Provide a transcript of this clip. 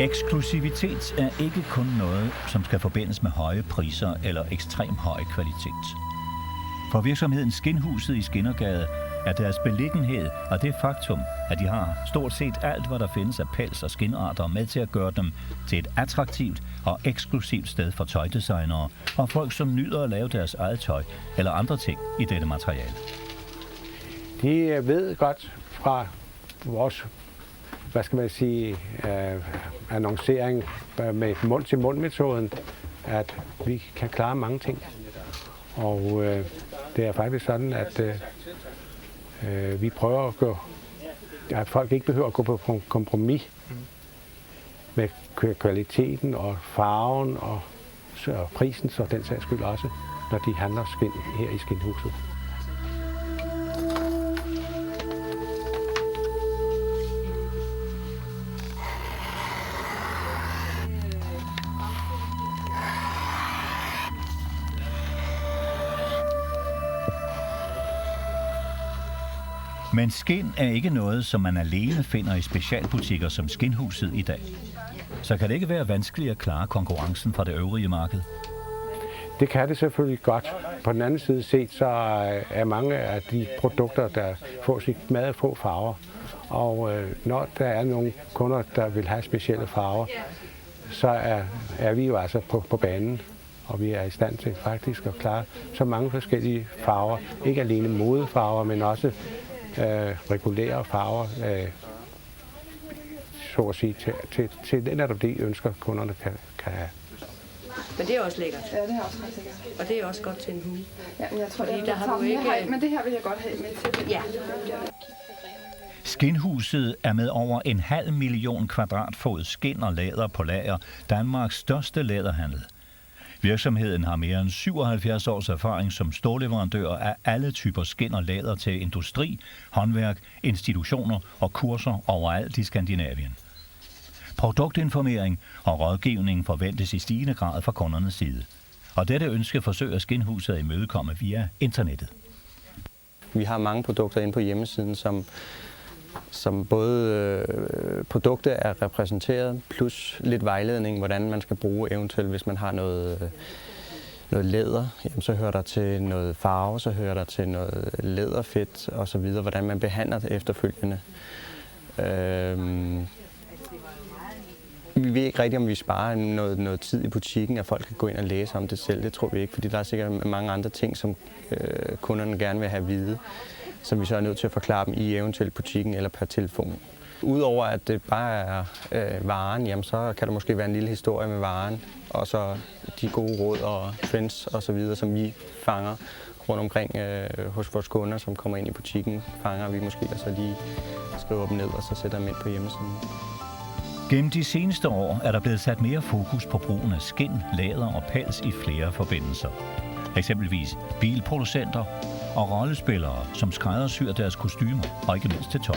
Eksklusivitet er ikke kun noget, som skal forbindes med høje priser eller ekstrem høj kvalitet. For virksomheden Skinhuset i Skindergade er deres beliggenhed og det faktum, at de har stort set alt, hvad der findes af pels- og skinarter, med til at gøre dem til et attraktivt og eksklusivt sted for tøjdesignere og folk, som nyder at lave deres eget tøj eller andre ting i dette materiale. De ved godt fra vores, annoncering med mund-til-mund-metoden, at vi kan klare mange ting. Og det er faktisk sådan, at vi prøver at gå, at folk ikke behøver at gå på kompromis med kvaliteten og farven og prisen, så den sags skyld også, når de handler skind her i Skinhuset. Men skind er ikke noget, som man alene finder i specialbutikker som Skinhuset i dag. Så kan det ikke være vanskeligt at klare konkurrencen fra det øvrige marked? Det kan det selvfølgelig godt. På den anden side set, så er mange af de produkter, der får sit meget få farver. Og når der er nogle kunder, der vil have specielle farver, så er vi jo altså på banen. Og vi er i stand til faktisk at klare så mange forskellige farver. Ikke alene modefarver, men også regulære farver, så at sige, til netop de ønsker, kunderne kan have. Men det er også lækkert. Ja, det er også ret lækkert. Og det er også godt til en hund. Ja, men jeg tror, fordi det der har du ikke... Men det her vil jeg godt have med til. Ja. Skinhuset er med over 500.000 kvadratfod skind og læder på lager Danmarks største læderhandel. Virksomheden har mere end 77 års erfaring som storleverandør af alle typer skind og læder til industri, håndværk, institutioner og kurser overalt i Skandinavien. Produktinformering og rådgivning forventes i stigende grad fra kundernes side. Og dette ønske forsøger Skinhuset at imødekomme via internettet. Vi har mange produkter inde på hjemmesiden, som både produkter er repræsenteret, plus lidt vejledning, hvordan man skal bruge eventuelt, hvis man har noget læder, jamen, så hører der til noget farve, så hører der til noget læderfedt osv., hvordan man behandler det efterfølgende. Vi ved ikke rigtigt, om vi sparer noget tid i butikken, at folk kan gå ind og læse om det selv. Det tror vi ikke, fordi der er sikkert mange andre ting, som kunderne gerne vil have at vide, som vi så er nødt til at forklare dem i eventuelt butikken eller per telefon. Udover at det bare er varen, jamen, så kan der måske være en lille historie med varen, og så de gode råd og trends osv., som vi fanger rundt omkring hos vores kunder, som kommer ind i butikken, fanger vi måske, og så lige skriver dem ned, og så sætter dem ind på hjemmesiden. Gennem de seneste år er der blevet sat mere fokus på brugen af skind, læder og pels i flere forbindelser. Eksempelvis bilproducenter og rollespillere, som skræddersyr deres kostymer og ikke mindst til tøj.